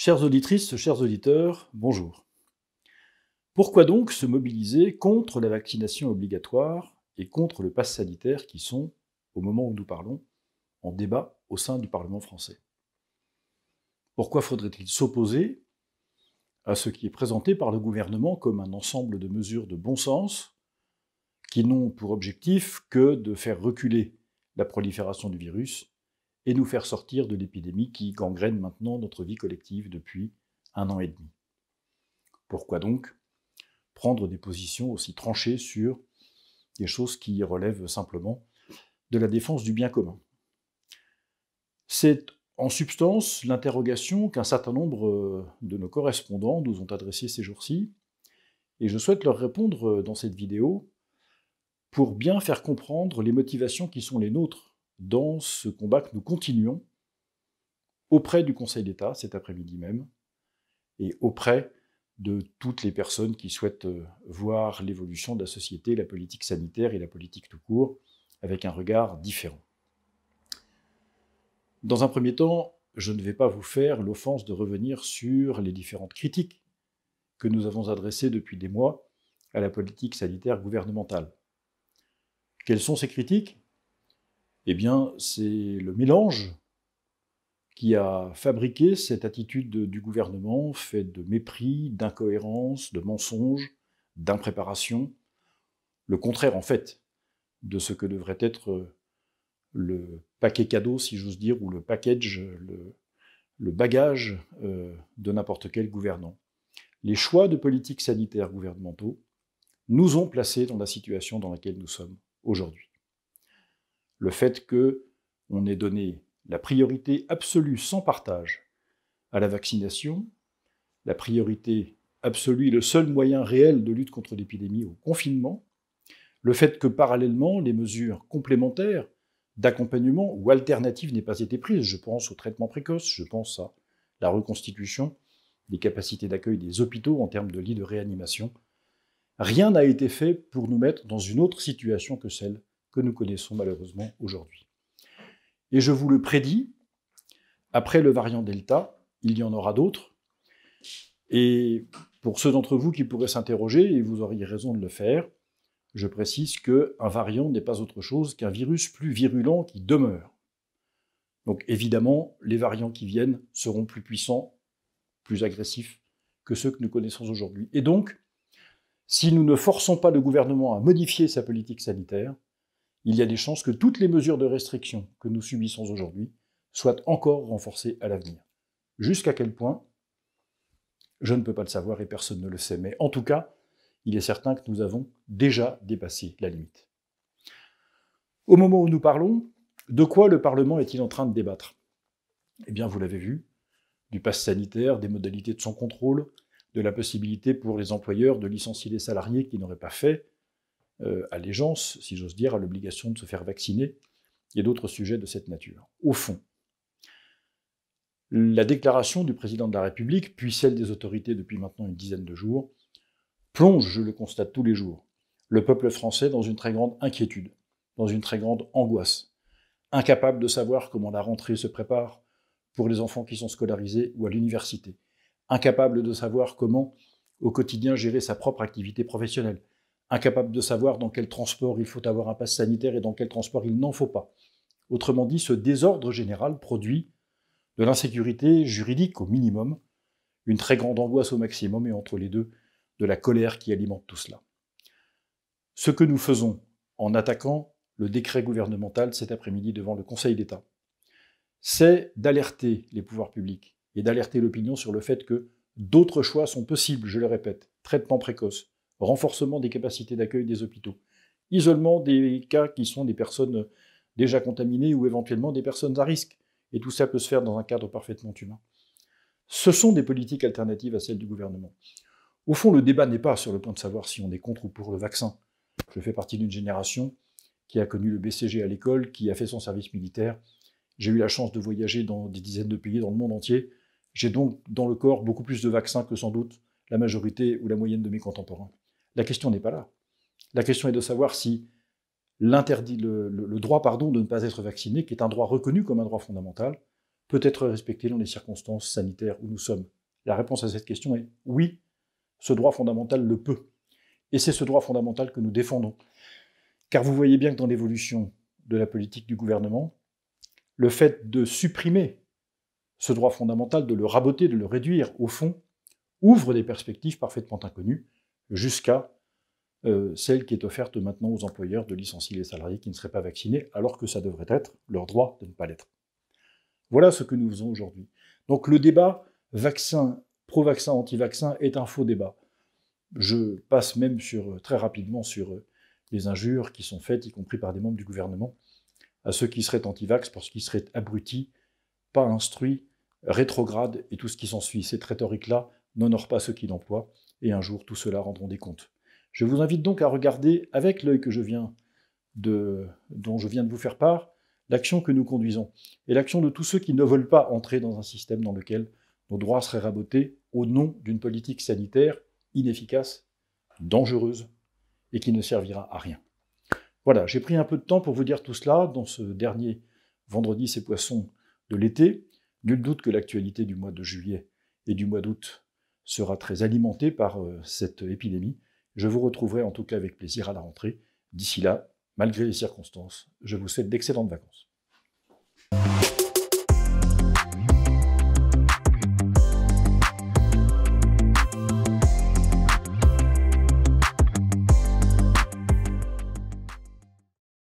Chères auditrices, chers auditeurs, bonjour. Pourquoi donc se mobiliser contre la vaccination obligatoire et contre le pass sanitaire qui sont, au moment où nous parlons, en débat au sein du Parlement français? Pourquoi faudrait-il s'opposer à ce qui est présenté par le gouvernement comme un ensemble de mesures de bon sens qui n'ont pour objectif que de faire reculer la prolifération du virus et nous faire sortir de l'épidémie qui gangrène maintenant notre vie collective depuis 1 an et demi? Pourquoi donc prendre des positions aussi tranchées sur des choses qui relèvent simplement de la défense du bien commun? C'est en substance l'interrogation qu'un certain nombre de nos correspondants nous ont adressée ces jours-ci, et je souhaite leur répondre dans cette vidéo pour bien faire comprendre les motivations qui sont les nôtres dans ce combat que nous continuons auprès du Conseil d'État cet après-midi même, et auprès de toutes les personnes qui souhaitent voir l'évolution de la société, la politique sanitaire et la politique tout court, avec un regard différent. Dans un premier temps, je ne vais pas vous faire l'offense de revenir sur les différentes critiques que nous avons adressées depuis des mois à la politique sanitaire gouvernementale. Quelles sont ces critiques ? Eh bien, c'est le mélange qui a fabriqué cette attitude du gouvernement faite de mépris, d'incohérence, de mensonges, d'impréparation, le contraire en fait de ce que devrait être le paquet cadeau, si j'ose dire, ou le package, le bagage de n'importe quel gouvernant. Les choix de politique sanitaire gouvernementaux nous ont placés dans la situation dans laquelle nous sommes aujourd'hui. Le fait qu'on ait donné la priorité absolue, sans partage, à la vaccination, la priorité absolue et le seul moyen réel de lutte contre l'épidémie au confinement, le fait que parallèlement, les mesures complémentaires d'accompagnement ou alternatives n'aient pas été prises. Je pense au traitement précoce, je pense à la reconstitution des capacités d'accueil des hôpitaux en termes de lits de réanimation. Rien n'a été fait pour nous mettre dans une autre situation que celle que nous connaissons malheureusement aujourd'hui. Et je vous le prédis, après le variant Delta, il y en aura d'autres. Et pour ceux d'entre vous qui pourraient s'interroger, et vous auriez raison de le faire, je précise qu'un variant n'est pas autre chose qu'un virus plus virulent qui demeure. Donc évidemment, les variants qui viennent seront plus puissants, plus agressifs que ceux que nous connaissons aujourd'hui. Et donc, si nous ne forçons pas le gouvernement à modifier sa politique sanitaire, il y a des chances que toutes les mesures de restriction que nous subissons aujourd'hui soient encore renforcées à l'avenir. Jusqu'à quel point ? Je ne peux pas le savoir et personne ne le sait. Mais en tout cas, il est certain que nous avons déjà dépassé la limite. Au moment où nous parlons, de quoi le Parlement est-il en train de débattre ? Eh bien, vous l'avez vu, du pass sanitaire, des modalités de son contrôle, de la possibilité pour les employeurs de licencier les salariés qui n'auraient pas fait allégeance, si j'ose dire, à l'obligation de se faire vacciner, et d'autres sujets de cette nature. Au fond, la déclaration du président de la République, puis celle des autorités depuis maintenant une dizaine de jours, plonge, je le constate tous les jours, le peuple français dans une très grande inquiétude, dans une très grande angoisse, incapable de savoir comment la rentrée se prépare pour les enfants qui sont scolarisés ou à l'université, incapable de savoir comment, au quotidien, gérer sa propre activité professionnelle, incapable de savoir dans quel transport il faut avoir un pass sanitaire et dans quel transport il n'en faut pas. Autrement dit, ce désordre général produit de l'insécurité juridique au minimum, une très grande angoisse au maximum, et entre les deux, de la colère qui alimente tout cela. Ce que nous faisons en attaquant le décret gouvernemental cet après-midi devant le Conseil d'État, c'est d'alerter les pouvoirs publics et d'alerter l'opinion sur le fait que d'autres choix sont possibles, je le répète, traitement précoce, renforcement des capacités d'accueil des hôpitaux, isolement des cas qui sont des personnes déjà contaminées ou éventuellement des personnes à risque, et tout ça peut se faire dans un cadre parfaitement humain. Ce sont des politiques alternatives à celles du gouvernement. Au fond, le débat n'est pas sur le point de savoir si on est contre ou pour le vaccin. Je fais partie d'une génération qui a connu le BCG à l'école, qui a fait son service militaire. J'ai eu la chance de voyager dans des dizaines de pays dans le monde entier. J'ai donc dans le corps beaucoup plus de vaccins que sans doute la majorité ou la moyenne de mes contemporains. La question n'est pas là. La question est de savoir si le droit de ne pas être vacciné, qui est un droit reconnu comme un droit fondamental, peut être respecté dans les circonstances sanitaires où nous sommes? La réponse à cette question est oui, ce droit fondamental le peut. Et c'est ce droit fondamental que nous défendons. Car vous voyez bien que dans l'évolution de la politique du gouvernement, le fait de supprimer ce droit fondamental, de le raboter, de le réduire, au fond, ouvre des perspectives parfaitement inconnues jusqu'à celle qui est offerte maintenant aux employeurs de licencier les salariés qui ne seraient pas vaccinés, alors que ça devrait être leur droit de ne pas l'être. Voilà ce que nous faisons aujourd'hui. Donc le débat vaccin, pro-vaccin, anti-vaccin est un faux débat. Je passe même très rapidement sur les injures qui sont faites, y compris par des membres du gouvernement, à ceux qui seraient anti-vax parce qu'ils seraient abrutis, pas instruits, rétrogrades et tout ce qui s'ensuit. Cette rhétorique-là n'honore pas ceux qui l'emploient, et un jour, tout cela rendront des comptes. Je vous invite donc à regarder, avec l'œil dont je viens de vous faire part, l'action que nous conduisons, et l'action de tous ceux qui ne veulent pas entrer dans un système dans lequel nos droits seraient rabotés au nom d'une politique sanitaire inefficace, dangereuse, et qui ne servira à rien. Voilà, j'ai pris un peu de temps pour vous dire tout cela dans ce dernier vendredi c'est poisson de l'été. Nul doute que l'actualité du mois de juillet et du mois d'août sera très alimentée par cette épidémie. Je vous retrouverai en tout cas avec plaisir à la rentrée. D'ici là, malgré les circonstances, je vous souhaite d'excellentes vacances.